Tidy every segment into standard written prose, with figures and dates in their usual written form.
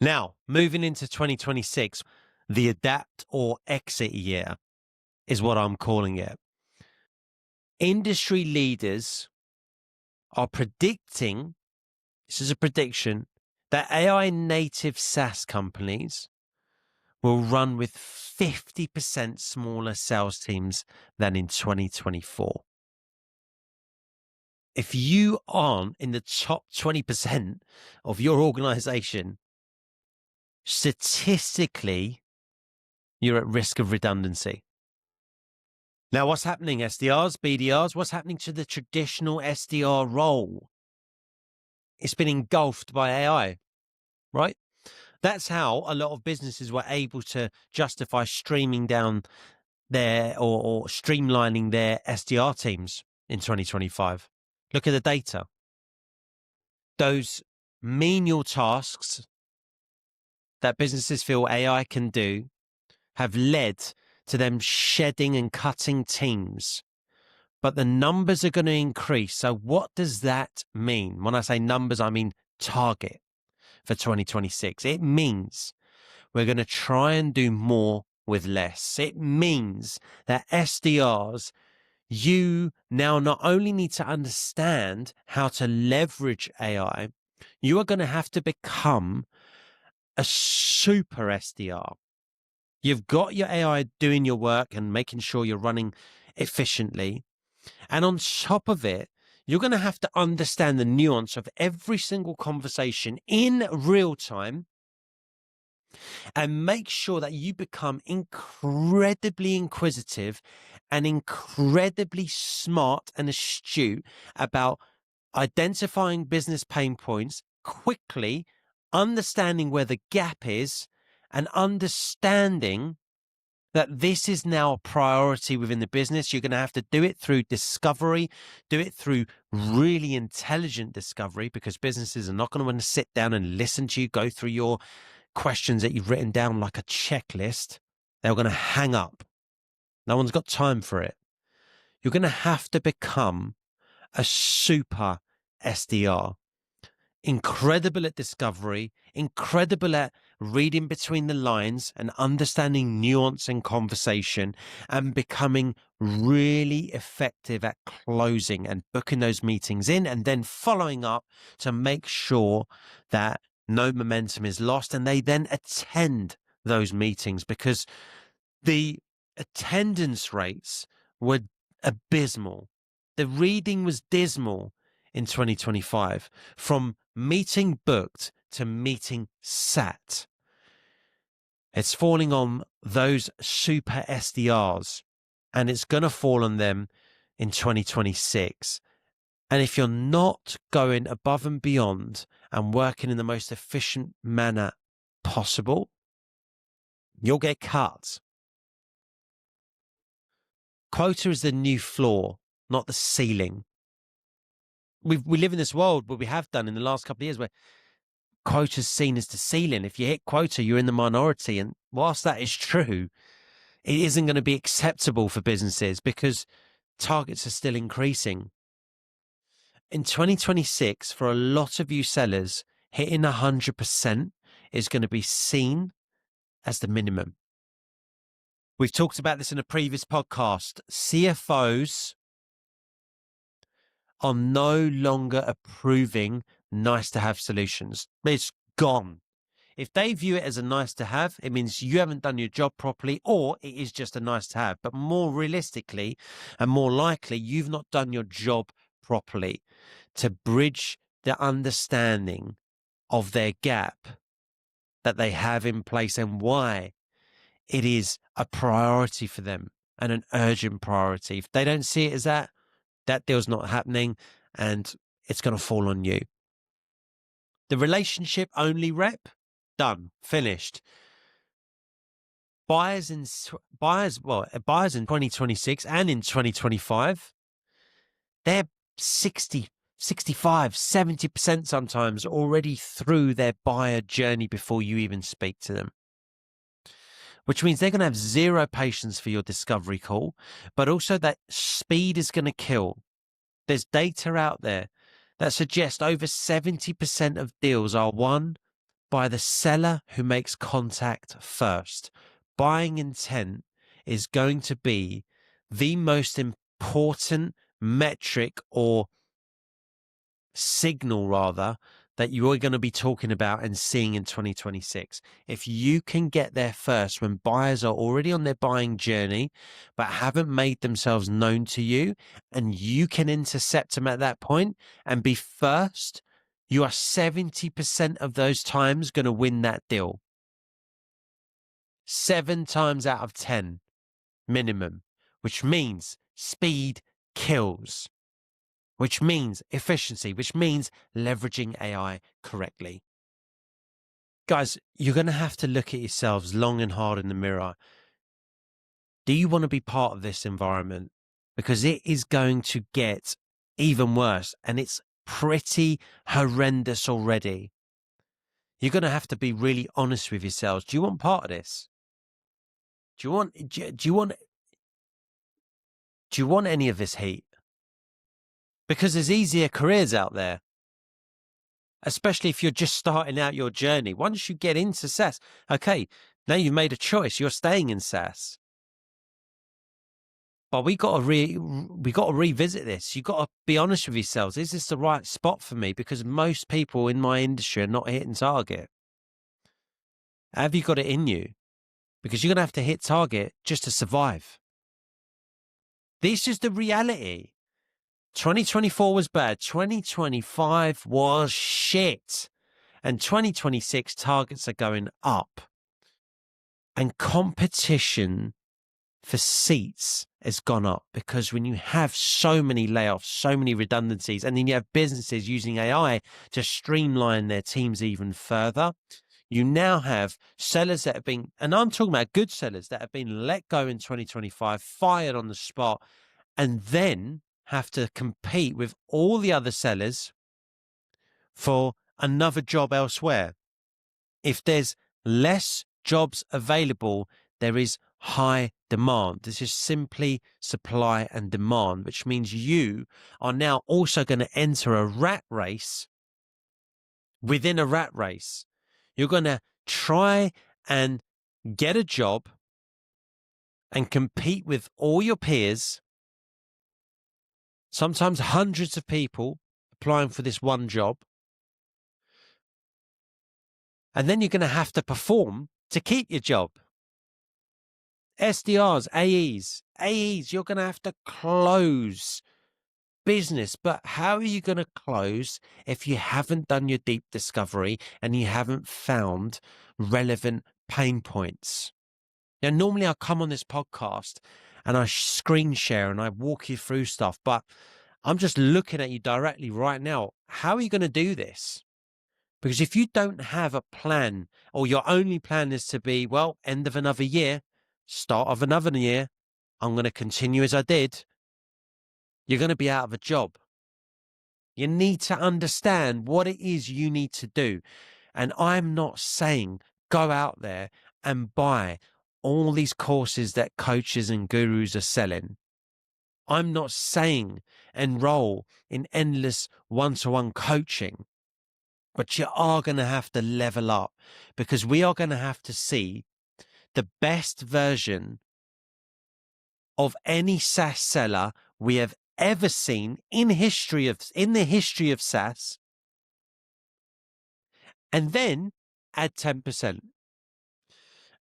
Now, moving into 2026, the adapt or exit year is what I'm calling it. Industry leaders are predicting, this is a prediction, that AI-native SaaS companies will run with 50% smaller sales teams than in 2024. If you aren't in the top 20% of your organization, statistically, you're at risk of redundancy. Now, what's happening, SDRs, BDRs? What's happening to the traditional SDR role? It's been engulfed by AI, right? That's how a lot of businesses were able to justify streaming down their or streamlining their SDR teams in 2025. Look at the data. Those menial tasks that businesses feel AI can do have led to them shedding and cutting teams. But the numbers are going to increase. So what does that mean? When I say numbers, I mean target for 2026. It means we're going to try and do more with less. It means that SDRs, you now not only need to understand how to leverage AI, you are going to have to become a super SDR. You've got your AI doing your work and making sure you're running efficiently. And on top of it, you're going to have to understand the nuance of every single conversation in real time and make sure that you become incredibly inquisitive and incredibly smart and astute about identifying business pain points quickly, understanding where the gap is, and understanding that this is now a priority within the business. You're going to have to do it through discovery, do it through really intelligent discovery, because businesses are not going to want to sit down and listen to you go through your questions that you've written down like a checklist. They're going to hang up. No one's got time for it. You're going to have to become a super SDR. Incredible at discovery, incredible at reading between the lines and understanding nuance in conversation, and becoming really effective at closing and booking those meetings in and then following up to make sure that no momentum is lost, and they then attend those meetings, because the attendance rates were abysmal. The reading was dismal in 2025, from meeting booked to meeting sat. It's falling on those super SDRs, and it's going to fall on them in 2026. And if you're not going above and beyond and working in the most efficient manner possible, you'll get cut. Quota is the new floor, not the ceiling. We live in this world, but we have done in the last couple of years, where quota is seen as the ceiling. If you hit quota, you're in the minority. And whilst that is true, it isn't going to be acceptable for businesses because targets are still increasing. In 2026, for a lot of you sellers, hitting 100% is going to be seen as the minimum. We've talked about this in a previous podcast. CFOs are no longer approving nice to have solutions. It's gone. If they view it as a nice to have, it means you haven't done your job properly, or it is just a nice to have. But more realistically and more likely, you've not done your job properly to bridge the understanding of their gap that they have in place and why it is a priority for them and an urgent priority. If they don't see it as that, that deal's not happening, and it's going to fall on you. The relationship only rep, done, finished. Buyers in 2026 and in 2025, they're 60, 65, 70% sometimes already through their buyer journey before you even speak to them. Which means they're going to have zero patience for your discovery call, but also that speed is going to kill. There's data out there that suggests over 70% of deals are won by the seller who makes contact first. Buying intent is going to be the most important metric or signal, rather, that you are going to be talking about and seeing in 2026. If you can get there first when buyers are already on their buying journey but haven't made themselves known to you, and you can intercept them at that point and be first, you are 70% of those times going to win that deal. 7 times out of 10 minimum, which means speed kills, which means efficiency, which means leveraging AI correctly. Guys, you're going to have to look at yourselves long and hard in the mirror. Do you want to be part of this environment? Because it is going to get even worse, and it's pretty horrendous already. You're going to have to be really honest with yourselves. Do you want part of this? Do you want any of this heat? Because there's easier careers out there, especially if you're just starting out your journey. Once you get into SaaS, okay, now you've made a choice. You're staying in SaaS. But we got to revisit this. You got to be honest with yourselves. Is this the right spot for me? Because most people in my industry are not hitting target. Have you got it in you? Because you're going to have to hit target just to survive. This is the reality. 2024 was bad. 2025 was shit. And 2026 targets are going up. And competition for seats has gone up, because when you have so many layoffs, so many redundancies, and then you have businesses using AI to streamline their teams even further, you now have sellers that have been, and I'm talking about good sellers that have been let go in 2025, fired on the spot, and then have to compete with all the other sellers for another job elsewhere. If there's less jobs available, there is high demand. This is simply supply and demand, which means you are now also going to enter a rat race within a rat race. You're going to try and get a job and compete with all your peers, sometimes hundreds of people applying for this one job. And then you're going to have to perform to keep your job. SDRs, AEs, you're going to have to close business. But how are you going to close if you haven't done your deep discovery and you haven't found relevant pain points? Now, normally I come on this podcast and I screen share and I walk you through stuff, but I'm just looking at you directly right now. How are you going to do this? Because if you don't have a plan, or your only plan is to be, well, end of another year, start of another year, I'm going to continue as I did, you're going to be out of a job. You need to understand what it is you need to do. And I'm not saying go out there and buy all these courses that coaches and gurus are selling. I'm not saying enroll in endless one-to-one coaching. But you are going to have to level up, because we are going to have to see the best version of any SaaS seller we have ever seen in the history of SaaS, and then add 10%.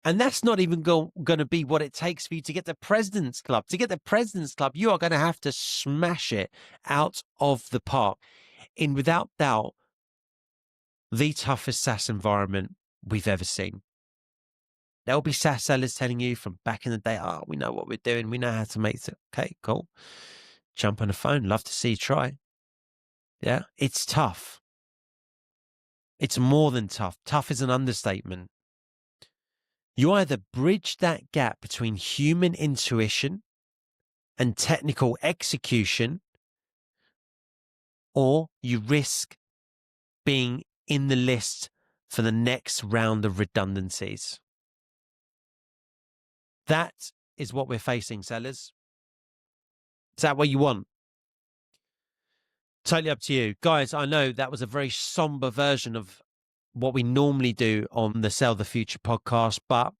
And that's not even going to be what it takes for you to get the President's Club. To get the President's Club, you are going to have to smash it out of the park in, without doubt, the toughest SaaS environment we've ever seen. There'll be SaaS sellers telling you from back in the day, oh, we know what we're doing. We know how to make it. Okay, cool. Jump on the phone. Love to see you try. Yeah, it's tough. It's more than tough. Tough is an understatement. You either bridge that gap between human intuition and technical execution, or you risk being in the list for the next round of redundancies. That is what we're facing, sellers. Is that what you want? Totally up to you. Guys, I know that was a very somber version of what we normally do on the Sell the Future podcast, but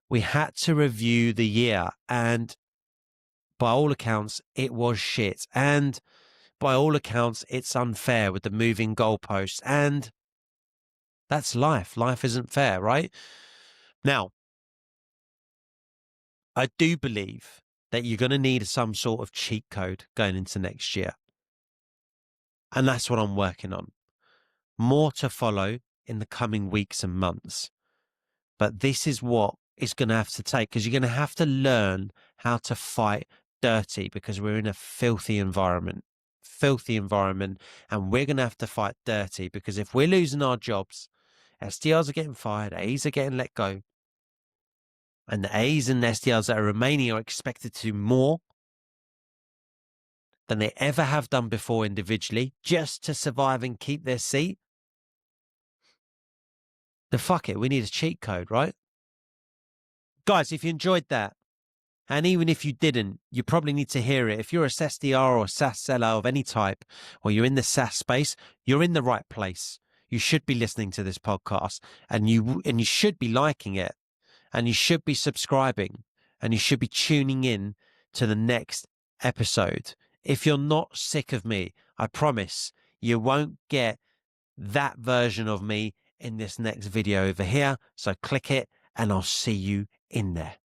we had to review the year, and by all accounts, it was shit. And by all accounts, it's unfair with the moving goalposts. And that's life. Life isn't fair, right? Now, I do believe that you're going to need some sort of cheat code going into next year. And that's what I'm working on. More to follow in the coming weeks and months. But this is what it's going to have to take, because you're going to have to learn how to fight dirty, because we're in a filthy environment, and we're going to have to fight dirty, because if we're losing our jobs, SDRs are getting fired, A's are getting let go, and the A's and SDRs that are remaining are expected to do more than they ever have done before individually, just to survive and keep their seat. Then fuck it, we need a cheat code, right? Guys, if you enjoyed that, and even if you didn't, you probably need to hear it. If you're a SDR or a SaaS seller of any type, or you're in the SaaS space, you're in the right place. You should be listening to this podcast, and you should be liking it, and you should be subscribing, and you should be tuning in to the next episode. If you're not sick of me, I promise you won't get that version of me in this next video over here. So click it, and I'll see you in there.